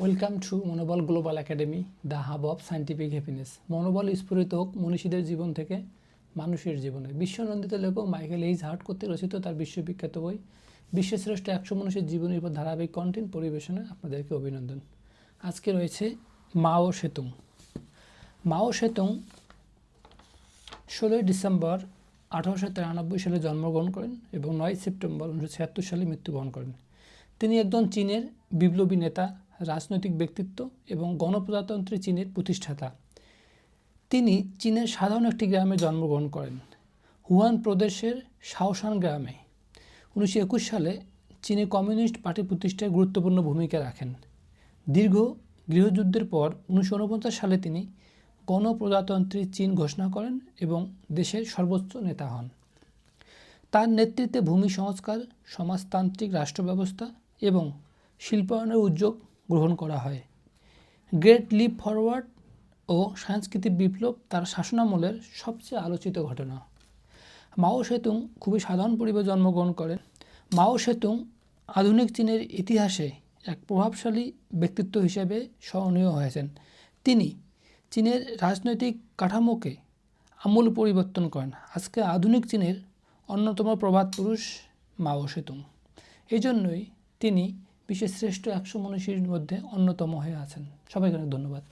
Welcome to মনোবল global academy, the hub of scientific happiness. মনোবল স্ফুরিত হোক মনীষীদের জীবন থেকে মানুষের জীবনে। বিশ্বনন্দিত লেখক মাইকেল এইচ হার্ট কর্তৃক রচিত তার বিশ্ববিখ্যাত বই বিশ্বশ্রেষ্ঠ 100 মনীষীর জীবনের উপর ধারাবাহিক কন্টেন্ট পরিবেশনে আপনাদেরকে অভিনন্দন। আজকে রয়েছে মাও সেতুং। মাও সেতুং 16 ডিসেম্বর 1893 সালে জন্মগ্রহণ করেন এবং 9 সেপ্টেম্বর 1976 সালে মৃত্যুবরণ করেন। তিনি একজন চীনের বিপ্লবী নেতা, রাজনৈতিক ব্যক্তিত্ব এবং গণপ্রজাতন্ত্রী চীনের প্রতিষ্ঠাতা। তিনি চীনের সাধারণ একটি গ্রামে জন্মগ্রহণ করেন, হুয়ান প্রদেশের শাওশান গ্রামে। 1921 সালে চীনে কমিউনিস্ট পার্টি প্রতিষ্ঠায় গুরুত্বপূর্ণ ভূমিকা রাখেন। দীর্ঘ গৃহযুদ্ধের পর 1949 সালে তিনি গণপ্রজাতন্ত্রী চীন ঘোষণা করেন এবং দেশের সর্বোচ্চ নেতা হন। তার নেতৃত্বে ভূমি সংস্কার, সমাজতান্ত্রিক রাষ্ট্র ব্যবস্থা এবং শিল্পায়নের উদ্যোগ গ্রহণ করা হয়। গ্রেট লিপ ফরওয়ার্ড ও সাংস্কৃতিক বিপ্লব তার শাসনামলের সবচেয়ে আলোচিত ঘটনা। মাও সেতুং খুবই সাধারণ পরিবারে জন্মগ্রহণ করেন। মাও সেতুং আধুনিক চীনের ইতিহাসে এক প্রভাবশালী ব্যক্তিত্ব হিসেবে স্মরণীয় হয়েছেন। তিনি চীনের রাজনৈতিক কাঠামোকে আমূল পরিবর্তন করেন। আজকে আধুনিক চীনের অন্যতম প্রবাদ পুরুষ মাও সেতুং। এই জন্যই তিনি বিশ্বের শ্রেষ্ঠ 100 মনীষীর মধ্যে অন্যতম হয়ে আছেন। সবাইকে অনেক ধন্যবাদ।